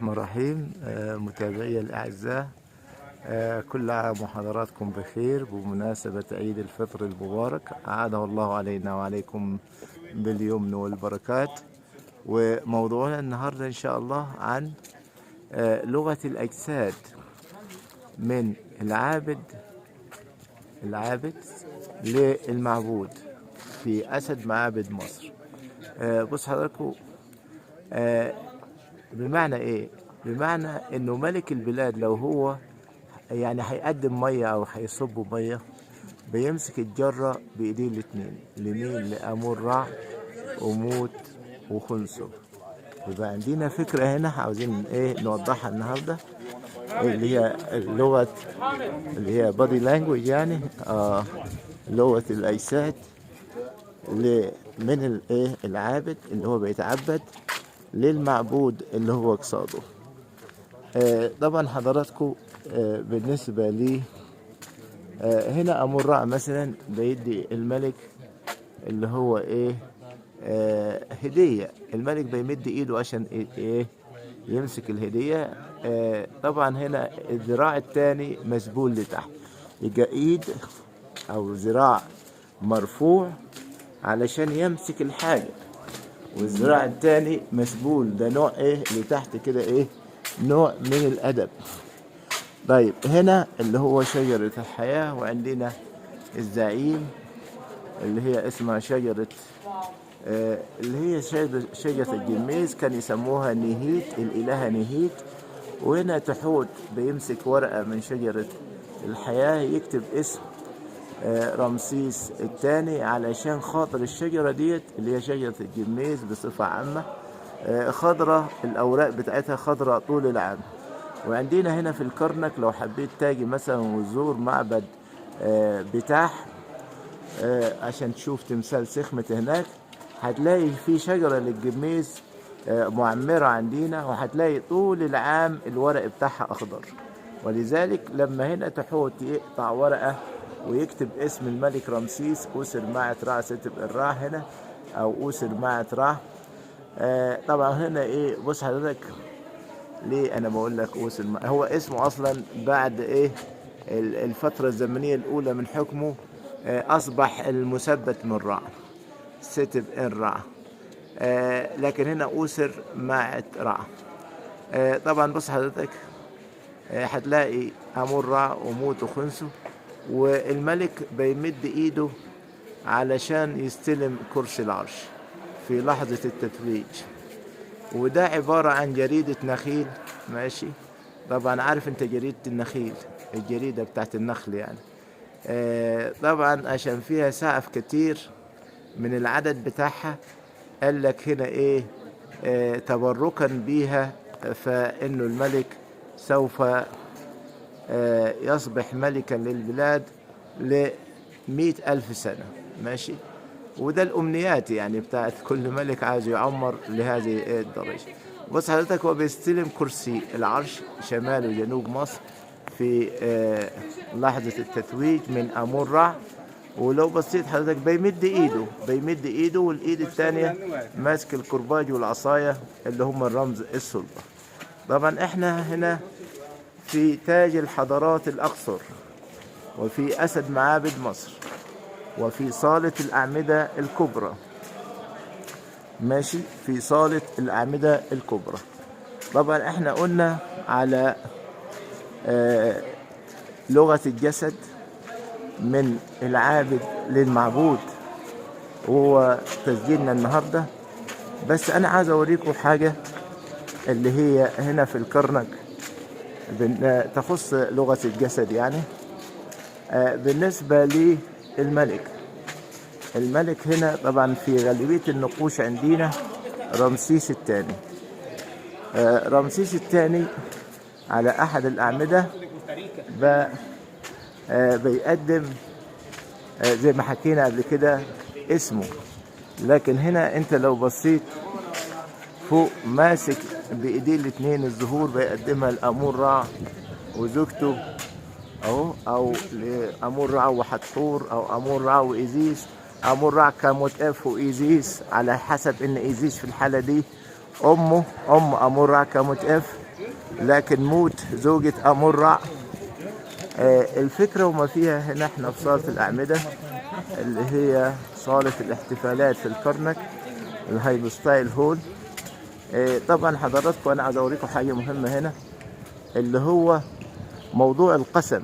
الرحمن الرحيم. متابعي الأعزاء، كل عام وحضراتكم بخير بمناسبة عيد الفطر المبارك، أعاده الله علينا وعليكم باليمن والبركات. وموضوعنا النهاردة إن شاء الله عن لغة الأجساد من العابد للمعبود في أسد معابد مصر. بص حضراتكم، بمعنى ايه؟ بمعنى انه ملك البلاد لو هو يعني هيقدم ميه او هيصب ميه، بيمسك الجره بايديه الاتنين، لمين؟ لامون رع وموت وخنسو. يبقى عندنا فكره هنا عاوزين ايه نوضحها النهارده، اللي هي اللغه اللي هي بادي لانجوج، يعني لغه الاجساد من الايه العابد اللي هو بيتعبد للمعبود اللي هو قصاده. طبعا حضراتكم، بالنسبة لي هنا أمون رع مثلا بيدي الملك اللي هو ايه هدية. الملك بيمد ايده عشان ايه يمسك الهدية. طبعا هنا الذراع الثاني مسبول لتحت، يبقى ايد او ذراع مرفوع علشان يمسك الحاجة، والذراع الثاني مسبول، ده نوع ايه لتحت كده، ايه نوع من الادب. طيب هنا اللي هو شجرة الحياة، وعندنا الزعيم اللي هي اسمها شجرة اللي هي شجرة الجميز، كان يسموها نهيت، الإلهة نهيت. وهنا تحوت بيمسك ورقة من شجرة الحياة يكتب اسم رمسيس الثاني، علشان خاطر الشجرة ديت اللي هي شجرة الجميز بصفة عامة خضرة، الأوراق بتاعتها خضرة طول العام. وعندنا هنا في الكرنك لو حبيت تاجي مثلا وتزور معبد بتاح عشان تشوف تمثال سخمة هناك، هتلاقي في شجرة للجميز معمرة عندنا، وهتلاقي طول العام الورق بتاعها أخضر. ولذلك لما هنا تحوت يقطع ورقة ويكتب اسم الملك رمسيس، أوسر معة رع ستب الرع هنا، أو أوسر معة رع. طبعا هنا ايه، بص حضرتك، ليه انا بقول لك أوسر هو اسمه اصلا بعد ايه الفترة الزمنية الاولى من حكمه اصبح المثبت من رع ستب الرع، لكن هنا أوسر معة رع. طبعا بص حضرتك، هتلاقي امون رع وموت وخنسو، والملك بيمد ايده علشان يستلم كرسي العرش في لحظة التتويج. وده عبارة عن جريدة نخيل، ماشي؟ طبعا عارف انت جريدة النخيل، الجريدة بتاعت النخل يعني. طبعا عشان فيها سقف كتير من العدد بتاعها، قال لك هنا ايه تبركا بيها، فانه الملك سوف يصبح ملكا للبلاد ل100,000 سنة، ماشي؟ وده الأمنيات يعني بتاعت كل ملك عايز يعمر لهذه الدرجة. بص حضرتك، هو بيستلم كرسي العرش شمال وجنوب مصر في لحظة التتويج من امون رع. ولو بصيت حضرتك بيمد ايده والايد الثانية ماسك الكرباج والعصاية اللي هم الرمز السلطة. طبعا احنا هنا في تاج الحضارات الأقصر، وفي أسد معابد مصر، وفي صالة الأعمدة الكبرى، ماشي؟ في صالة الأعمدة الكبرى. طبعا احنا قلنا على لغة الجسد من العابد للمعبود، وهو تسجيلنا النهاردة. بس أنا عايز أوريكم حاجة اللي هي هنا في الكرنك تخص لغة الجسد، يعني بالنسبة للملك. الملك هنا طبعا في غالبية النقوش عندنا رمسيس الثاني. رمسيس الثاني على أحد الأعمدة بيقدم زي ما حكينا قبل كده اسمه، لكن هنا انت لو بصيت فوق ماسك بإيديه الاتنين الزهور، بيقدمها لأمون رع وزوجته اهو، او لامون رع وحتحور، او امون رع وايزيس. امون رع كموت اف وايزيس على حسب ان ايزيس في الحاله دي ام امون رع كموت اف، لكن موت زوجة آمون رع. الفكرة وما فيها هنا احنا في صالة الأعمدة اللي هي صالة الاحتفالات في الكرنك، الهايبستايل هول. طبعا حضراتكم انا عايز اوريكم حاجة مهمة هنا، اللي هو موضوع القسم.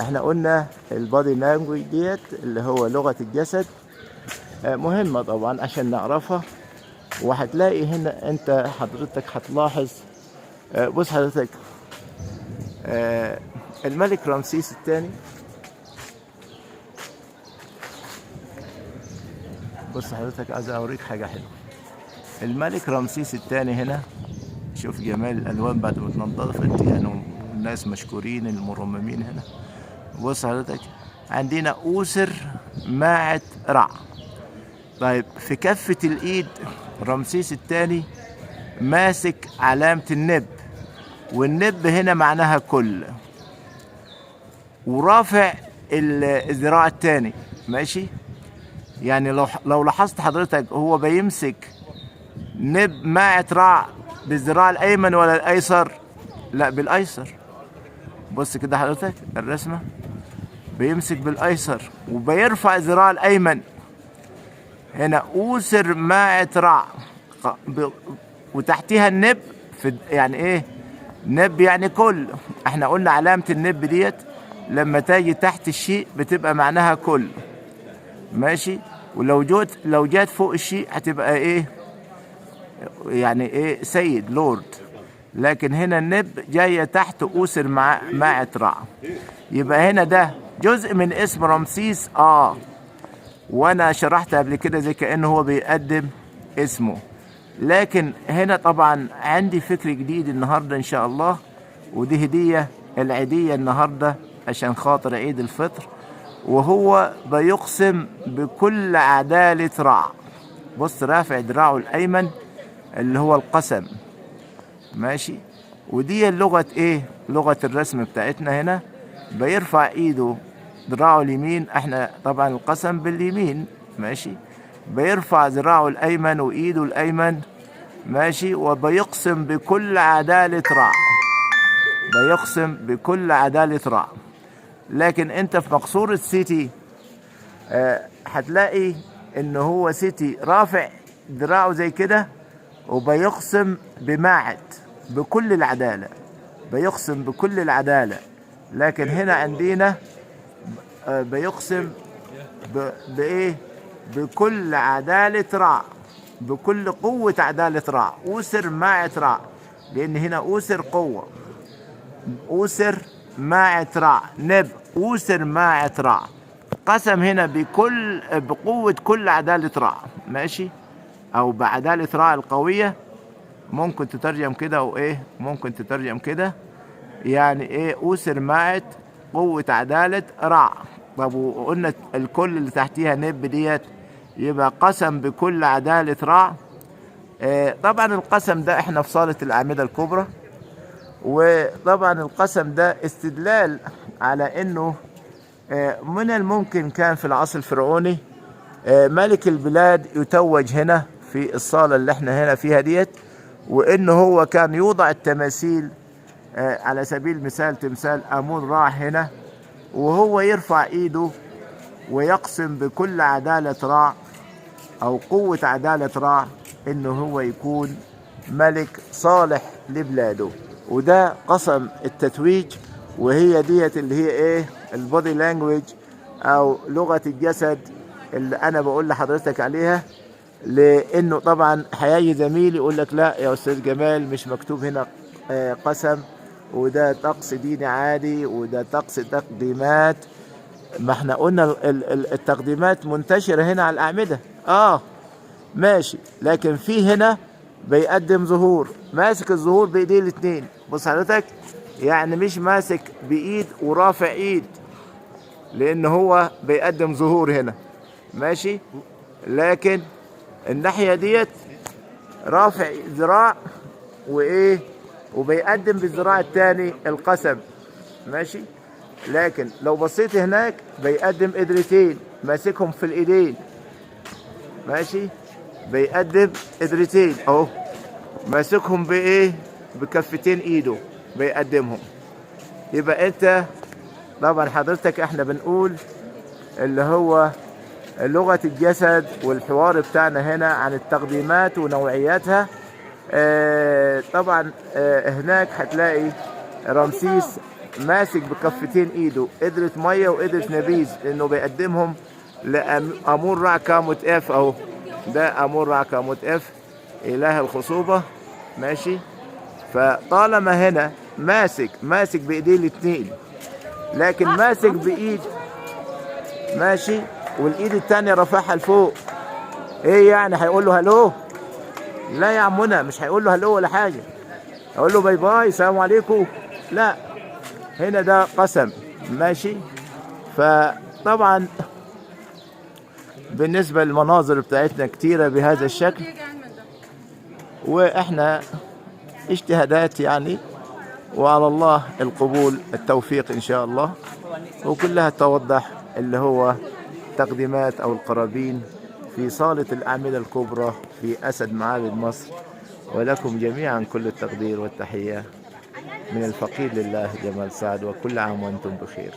احنا قلنا البادي لانجوج ديت اللي هو لغة الجسد مهمة طبعا عشان نعرفها. وهتلاقي هنا انت حضرتك هتلاحظ، بص حضرتك، الملك رمسيس الثاني، بص حضرتك عايز اوريك حاجة حلوة. الملك رمسيس الثاني هنا، شوف جمال الالوان بعد ما اتنضفت، يعني الناس مشكورين المرممين هنا. بص حضرتك عندنا أوسر ماعة رع. طيب في كفة الإيد رمسيس الثاني ماسك علامة النب، والنب هنا معناها كل، ورافع الذراع الثاني، ماشي. يعني لو لاحظت حضرتك هو بيمسك نب ماعة رع بالذراع الأيمن ولا الأيسر؟ لا بالأيسر. بص كده حضرتك الرسمة، بيمسك بالأيسر وبيرفع الذراع الأيمن. هنا أوسر ماعة رع وتحتها النب، في يعني إيه نب؟ يعني كل. احنا قلنا علامة النب ديت لما تاجي تحت الشيء بتبقى معناها كل، ماشي. لو جات فوق الشيء هتبقى ايه؟ يعني ايه؟ سيد، لورد. لكن هنا النب جاية تحت أوسر ماعة رع. يبقى هنا ده جزء من اسم رمسيس، وانا شرحت قبل كده زي كأنه هو بيقدم اسمه. لكن هنا طبعا عندي فكر جديد النهاردة ان شاء الله، ودي هدية العيدية النهاردة عشان خاطر عيد الفطر، وهو بيقسم بكل عدالة رع. بص رافع دراعه الأيمن اللي هو القسم، ماشي. ودي اللغة ايه؟ لغة الرسم بتاعتنا هنا. بيرفع ايده ذراعه اليمين، احنا طبعا القسم باليمين، ماشي. بيرفع ذراعه الأيمن وإيده الأيمن، ماشي. وبيقسم بكل عدالة رع، بيقسم بكل عدالة رع. لكن انت في مقصورة سيتي هتلاقي ان هو سيتي رافع ذراعه زي كده وبيقسم بماعد بكل العدالة، بيقسم بكل العدالة. لكن هنا عندنا بيقسم بإيه؟ بكل عدالة رع، بكل قوة عدالة رع. أوسر ماعة رع، لأن هنا أوسر قوة، أوسر ماعة رع نب، أوسر ماعة رع. قسم هنا بقوة كل عدالة رع، ماشي، أو بعدالة رع القوية. ممكن تترجم كده أو إيه، ممكن تترجم كده، يعني إيه؟ أوسر ماعة قوة عدالة رع. طب وقلنا الكل اللي تحتيها نب ديت، يبقى قسم بكل عدالة رع. طبعا القسم ده احنا في صالة الأعمدة الكبرى، وطبعا القسم ده استدلال على انه من الممكن كان في العصر الفرعوني ملك البلاد يتوج هنا في الصالة اللي احنا هنا فيها ديت، وانه هو كان يوضع التماثيل على سبيل المثال تمثال آمون رع هنا، وهو يرفع ايده ويقسم بكل عدالة رع او قوة عدالة رع انه هو يكون ملك صالح لبلاده. وده قسم التتويج، وهي ديت اللي هي ايه؟ البودي لانجويج او لغة الجسد اللي انا بقول لحضرتك عليها. لانه طبعا هيجي زميلي يقول لك لا يا استاذ جمال مش مكتوب هنا قسم، وده طقس ديني عادي، وده طقس تقديمات. ما احنا قلنا التقديمات منتشرة هنا على الأعمدة، ماشي. لكن في هنا بيقدم ظهور، ماسك الظهور بايديه الاثنين. بص حضرتك، يعني مش ماسك بايد ورافع ايد، لان هو بيقدم ظهور هنا، ماشي. لكن الناحية ديت رافع ذراع وايه، وبيقدم بالذراع الثاني القسم، ماشي. لكن لو بصيت هناك بيقدم قدرتين ماسكهم في الايدين، ماشي. بيقدم قدرتين اهو ماسكهم بايه؟ بكفتين ايده بيقدمهم. يبقى انت طبعا حضرتك احنا بنقول اللي هو لغة الجسد والحوار بتاعنا هنا عن التقديمات ونوعياتها. طبعا هناك هتلاقي رمسيس ماسك بكفتين ايده قدرة مية وقدرة نبيذ انه بيقدمهم لأمون رع كاموت اف اهو. ده أمون رع كاموت اف إله الخصوبة ماشي. فطالما هنا ماسك بإيديه الاتنين، لكن ماسك بإيد ماشي والإيد التانية رافعها لفوق، ايه يعني هيقول له هلو؟ لا يا عمنا مش هيقول له هلو ولا حاجة، هقول له باي باي سلام عليكم. لا هنا ده قسم ماشي. فطبعا بالنسبة للمناظر بتاعتنا كتيرة بهذا الشكل، واحنا اجتهادات يعني، وعلى الله القبول التوفيق ان شاء الله. وكلها توضح اللي هو تقديمات او القرابين في صالة الأعمدة الكبرى في أسد معابد مصر. ولكم جميعا كل التقدير والتحية من الفقير لله جمال سعد، وكل عام وأنتم بخير.